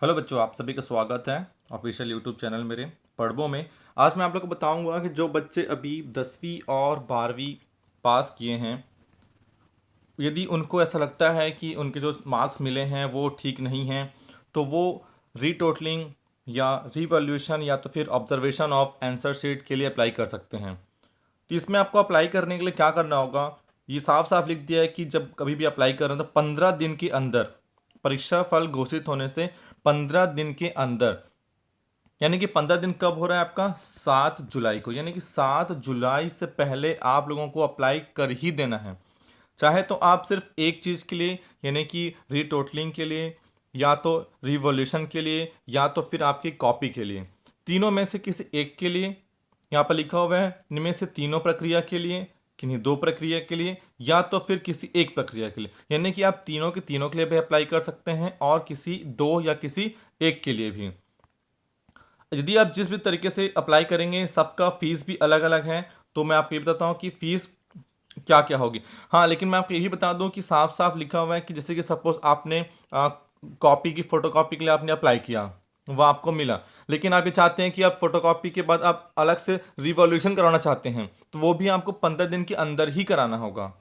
Hello बच्चों, आप सभी का स्वागत है ऑफिशियल यूट्यूब चैनल मेरे पढ़बो में। आज मैं आप लोग को बताऊंगा कि जो बच्चे अभी 10वीं और 12वीं पास किए हैं, यदि उनको ऐसा लगता है कि उनके जो मार्क्स मिले हैं वो ठीक नहीं हैं, तो वो रीटोटलिंग या रिवॉल्यूशन या तो फिर ऑब्जर्वेशन ऑफ आंसर शीट के लिए अप्लाई कर सकते हैं। तो इसमें आपको अप्लाई करने के लिए क्या करना होगा, ये साफ साफ लिख दिया है कि जब कभी भी अप्लाई कर रहे हैं तो 15 दिन के अंदर, परीक्षा फल घोषित होने से 15 दिन के अंदर, यानी कि 15 दिन कब हो रहा है आपका, 7 जुलाई को, यानी कि 7 जुलाई से पहले आप लोगों को अप्लाई कर ही देना है। चाहे तो आप सिर्फ एक चीज़ के लिए, यानी कि रीटोटलिंग के लिए, या तो रिवॉल्यूशन के लिए, या तो फिर आपकी कॉपी के लिए, तीनों में से किसी एक के लिए। यहाँ पर लिखा हुआ है इनमें से तीनों प्रक्रिया के लिए, किन्हीं दो प्रक्रिया के लिए, या तो फिर किसी एक प्रक्रिया के लिए, यानी कि आप तीनों के तीनों के लिए भी अप्लाई कर सकते हैं और किसी दो या किसी एक के लिए भी। यदि आप जिस भी तरीके से अप्लाई करेंगे सबका फीस भी अलग अलग है। तो मैं आपको ये बताता हूँ कि फीस क्या क्या होगी। हाँ, लेकिन मैं आपको यही बता दूं कि साफ साफ लिखा हुआ है कि जैसे कि सपोज आपने कॉपी की फोटोकॉपी के लिए आपने अप्लाई किया, वो आपको मिला, लेकिन आप ये चाहते हैं कि आप फोटोकॉपी के बाद आप अलग से रिवॉल्यूशन कराना चाहते हैं, तो वो भी आपको 15 दिन के अंदर ही कराना होगा।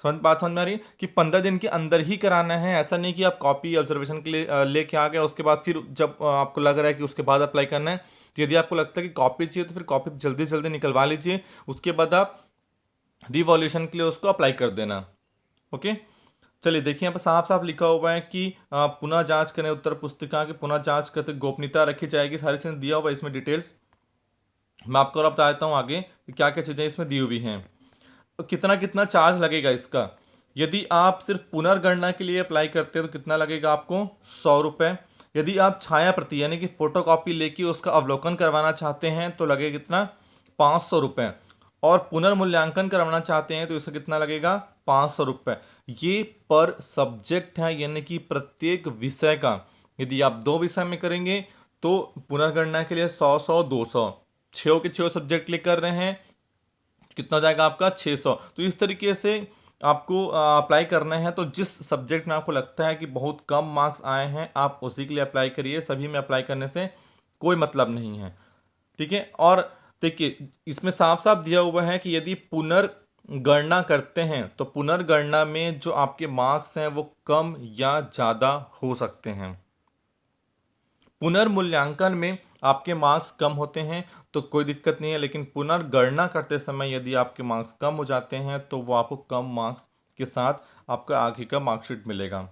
समझ में आ रही है कि 15 दिन के अंदर ही कराना है। ऐसा नहीं कि आप कॉपी ऑब्जर्वेशन के लिए लेके आ गए, उसके बाद फिर जब आपको लग रहा है कि उसके बाद अप्लाई करना है, तो यदि आपको लगता है कि कॉपी चाहिए तो फिर कॉपी जल्दी जल्दी निकलवा लीजिए, उसके बाद आप रिवॉल्यूशन के लिए उसको अप्लाई कर देना। ओके, चलिए देखिए, यहाँ पर साफ साफ लिखा हुआ है कि पुनः जांच करें, उत्तर पुस्तिका की पुनः जांच करते गोपनीयता रखी जाएगी, सारी चीज़ें दिया हुआ है इसमें डिटेल्स। मैं आपको और बता देता हूँ आगे कि क्या क्या चीज़ें इसमें दी हुई हैं। तो कितना कितना चार्ज लगेगा इसका। यदि आप सिर्फ पुनर्गणना के लिए अप्लाई करते हैं तो कितना लगेगा आपको, 100 रुपये। यदि आप छाया प्रति यानी कि फोटो कॉपी लेके उसका अवलोकन करवाना चाहते हैं तो लगेगा कितना, 500 रुपये। और पुनर्मूल्यांकन करवाना चाहते हैं तो इसका कितना लगेगा, 500 रुपये। ये पर सब्जेक्ट है, यानी कि प्रत्येक विषय का। यदि आप 2 विषय में करेंगे तो पुनर्गणना के लिए 100 100 200, छः के छः सब्जेक्ट ले कर रहे हैं, कितना हो जाएगा आपका, 600। तो इस तरीके से आपको अप्लाई करना है। तो जिस सब्जेक्ट में आपको लगता है कि बहुत कम मार्क्स आए हैं, आप उसी के लिए अप्लाई करिए, सभी में अप्लाई करने से कोई मतलब नहीं है। ठीक है, और देखिए इसमें साफ साफ दिया हुआ है कि यदि पुनर्गणना करते हैं तो पुनर्गणना में जो आपके मार्क्स हैं वो कम या ज़्यादा हो सकते हैं। पुनर्मूल्यांकन में आपके मार्क्स कम होते हैं तो कोई दिक्कत नहीं है, लेकिन पुनर्गणना करते समय यदि आपके मार्क्स कम हो जाते हैं तो वो आपको कम मार्क्स के साथ आपका आगे का मार्कशीट मिलेगा।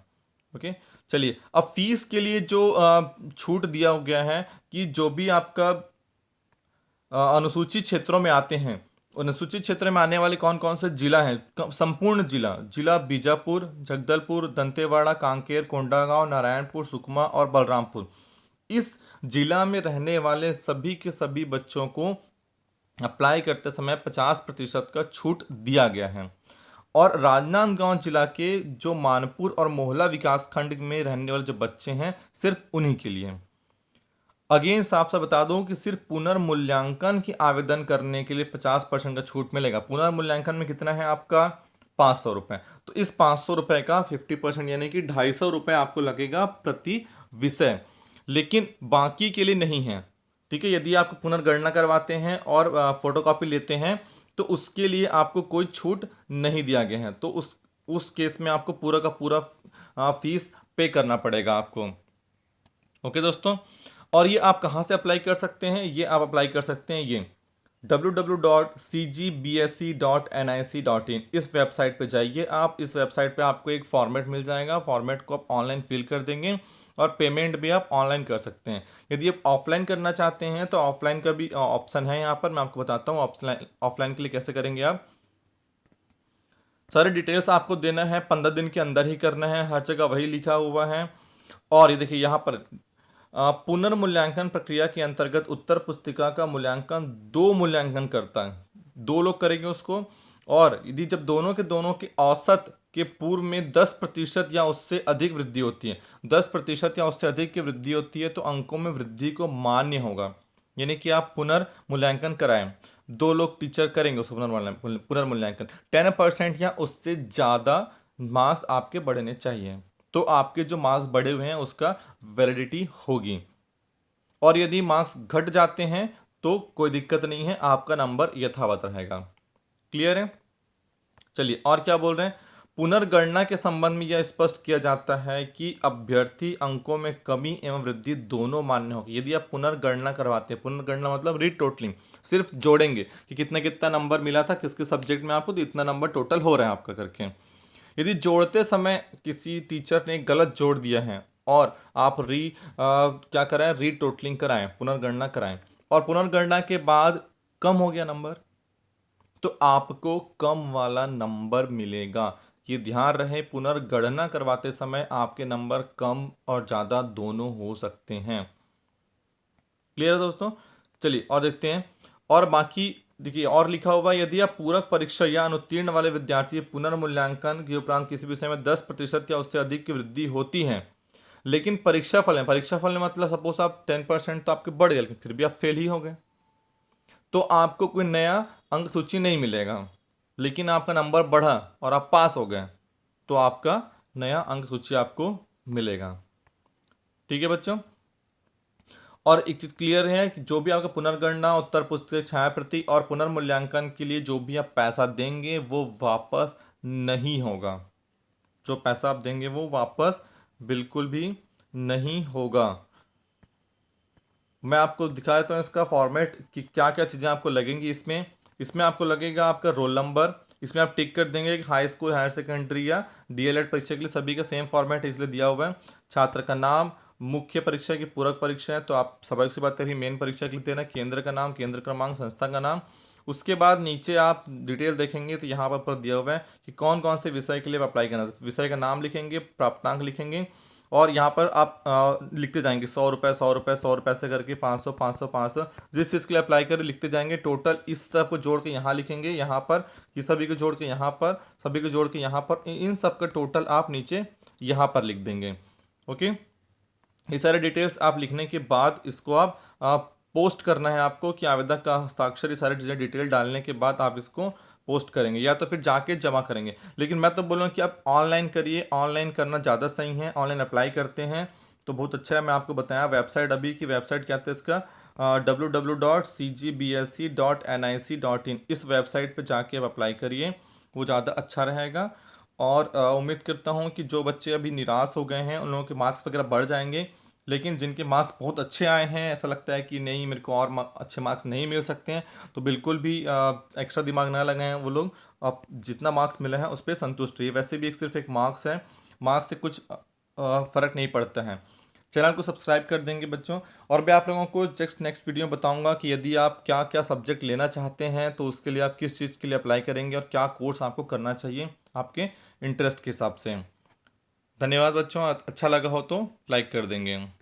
ओके, चलिए अब फीस के लिए जो छूट दिया गया है कि जो भी आपका अनुसूचित क्षेत्रों में आते हैं, अनुसूचित क्षेत्र में आने वाले कौन कौन से जिला हैं, संपूर्ण जिला, जिला बीजापुर, जगदलपुर, दंतेवाड़ा, कांकेर, कोंडागांव, नारायणपुर, सुकमा और बलरामपुर, इस जिला में रहने वाले सभी के सभी बच्चों को अप्लाई करते समय 50% का छूट दिया गया है। और राजनांदगांव जिला के जो मानपुर और मोहला विकास खंड में रहने वाले जो बच्चे हैं, सिर्फ उन्हीं के लिए। अगेन साफ साफ बता दूं कि सिर्फ पुनर्मूल्यांकन के आवेदन करने के लिए 50% का छूट मिलेगा। पुनर्मूल्यांकन में कितना है आपका, 500 रुपये। तो इस 500 रुपये का 50% यानी कि 250 रुपये आपको लगेगा प्रति विषय, लेकिन बाकी के लिए नहीं है। ठीक है, यदि आप पुनर्गणना करवाते हैं और फोटोकॉपी लेते हैं तो उसके लिए आपको कोई छूट नहीं दिया गया है। तो उस केस में आपको पूरा का पूरा फीस पे करना पड़ेगा आपको। ओके दोस्तों, और ये आप कहाँ से अप्लाई कर सकते हैं, ये आप अप्लाई कर सकते हैं ये www.cgbsc.nic.in, इस वेबसाइट पे जाइए आप। इस वेबसाइट पे आपको एक फॉर्मेट मिल जाएगा, फॉर्मेट को आप ऑनलाइन फिल कर देंगे और पेमेंट भी आप ऑनलाइन कर सकते हैं। यदि आप ऑफलाइन करना चाहते हैं तो ऑफलाइन का भी ऑप्शन है यहाँ पर, मैं आपको बताता हूँ ऑफलाइन ऑफलाइन के लिए कैसे करेंगे आप। सारे डिटेल्स आपको देना है, 15 दिन के अंदर ही करना है, हर जगह वही लिखा हुआ है। और ये देखिए यहाँ पर पुनर्मूल्यांकन प्रक्रिया के अंतर्गत उत्तर पुस्तिका का मूल्यांकन 2 मूल्यांकन करता है, 2 लोग करेंगे उसको। और यदि जब दोनों के औसत के पूर्व में 10% या उससे अधिक वृद्धि होती है, 10% या उससे अधिक की वृद्धि होती है, तो अंकों में वृद्धि को मान्य होगा। यानी कि आप पुनर्मूल्यांकन कराएं, 2 लोग टीचर करेंगे उसको पुनर्मूल्यांकन। 10% या उससे ज़्यादा मार्क्स आपके बढ़ने चाहिए। तो आपके जो मार्क्स बढ़े हुए हैं उसका वैलिडिटी होगी। और यदि मार्क्स घट जाते हैं तो कोई दिक्कत नहीं है, आपका नंबर यथावत रहेगा। क्लियर है? चलिए और क्या बोल रहे हैं। पुनर्गणना के संबंध में यह स्पष्ट किया जाता है कि अभ्यर्थी अंकों में कमी एवं वृद्धि दोनों मान्य होगी। यदि आप पुनर्गणना करवाते हैं, पुनर्गणना मतलब रीटोटलिंग, सिर्फ जोड़ेंगे कि कितना कितना नंबर मिला था किसके सब्जेक्ट में आपको, तो इतना नंबर टोटल हो रहा है आपका करके। यदि जोड़ते समय किसी टीचर ने गलत जोड़ दिया है और आप क्या कराएं, रीटोटलिंग कराएं, पुनर्गणना कराएं, और पुनर्गणना के बाद कम हो गया नंबर, तो आपको कम वाला नंबर मिलेगा। ये ध्यान रहे, पुनर्गणना करवाते समय आपके नंबर कम और ज़्यादा दोनों हो सकते हैं। क्लियर है दोस्तों? चलिए और देखते हैं। और बाकी देखिए और लिखा हुआ है, यदि आप पूरक परीक्षा या अनुत्तीर्ण वाले विद्यार्थी पुनर्मूल्यांकन के उपरांत किसी विषय में 10% या उससे अधिक की वृद्धि होती है, लेकिन परीक्षा फल में मतलब सपोज आप 10% तो आपके बढ़ गए लेकिन फिर भी आप फेल ही हो गए, तो आपको कोई नया अंक सूची नहीं मिलेगा। लेकिन आपका नंबर बढ़ा और आप पास हो गए तो आपका नया अंक सूची आपको मिलेगा। ठीक है बच्चों? और एक चीज क्लियर है कि जो भी आपका पुनर्गणना, उत्तर पुस्तिका, छायाप्रति और पुनर्मूल्यांकन के लिए जो भी आप पैसा देंगे वो वापस नहीं होगा। जो पैसा आप देंगे वो वापस बिल्कुल भी नहीं होगा। मैं आपको दिखा देता हूँ इसका फॉर्मेट कि क्या क्या चीज़ें आपको लगेंगी इसमें। इसमें आपको लगेगा आपका रोल नंबर, इसमें आप टिक कर देंगे कि हाई स्कूल, हायर सेकेंडरी या डीएलएड परीक्षा के लिए सभी का सेम फॉर्मेट इसलिए दिया हुआ है। छात्र का नाम, मुख्य परीक्षा की पूरक परीक्षा है तो आप स्वाभाविक सी बात है मेन परीक्षा के लिए देना, केंद्र का नाम, केंद्र क्रमांक, संस्था का नाम। उसके बाद नीचे आप डिटेल देखेंगे तो यहाँ पर दिया हुआ है कि कौन कौन से विषय के लिए अप्लाई करना है। विषय का नाम लिखेंगे, प्राप्तांक लिखेंगे, और यहाँ पर आप लिखते जाएंगे 100 रुपये, 100 रुपये, 100 रुपये से करके 500, 500, 500, जिस चीज़ के लिए अप्लाई करें लिखते जाएंगे। टोटल इस सब को जोड़ के यहाँ लिखेंगे, यहाँ पर ये सभी को जोड़ के यहाँ पर, सभी को जोड़ के यहाँ पर, इन सब का टोटल आप नीचे यहाँ पर लिख देंगे। ओके, ये सारे डिटेल्स आप लिखने के बाद इसको आप पोस्ट करना है आपको कि आवेदक का हस्ताक्षर, ये सारी चीज़ें डिटेल डालने के बाद आप इसको पोस्ट करेंगे या तो फिर जाके जमा करेंगे। लेकिन मैं तो बोलूँ कि आप ऑनलाइन करिए, ऑनलाइन करना ज़्यादा सही है। ऑनलाइन अप्लाई करते हैं तो बहुत अच्छा है। मैं आपको बताया वेबसाइट, अभी की वेबसाइट क्या था इसका, www.cgbsc.nic.in, इस वेबसाइट पे जाके आप अप्लाई करिए, वो ज़्यादा अच्छा रहेगा। और उम्मीद करता हूँ कि जो बच्चे अभी निराश हो गए हैं उन लोगों के मार्क्स वगैरह बढ़ जाएंगे। लेकिन जिनके मार्क्स बहुत अच्छे आए हैं, ऐसा लगता है कि नहीं मेरे को और अच्छे मार्क्स नहीं मिल सकते हैं, तो बिल्कुल भी एक्स्ट्रा दिमाग ना लगाएं वो लोग। अब जितना मार्क्स मिला है उस पर संतुष्ट रहिए। वैसे भी सिर्फ एक मार्क्स है, मार्क्स से कुछ फ़र्क नहीं पड़ता है। चैनल को सब्सक्राइब कर देंगे बच्चों। और मैं आप लोगों को जस्ट नेक्स्ट वीडियो में बताऊंगा कि यदि आप क्या क्या सब्जेक्ट लेना चाहते हैं तो उसके लिए आप किस चीज़ के लिए अप्लाई करेंगे और क्या कोर्स आपको करना चाहिए आपके इंटरेस्ट के हिसाब से। धन्यवाद बच्चों, अच्छा लगा हो तो लाइक कर देंगे।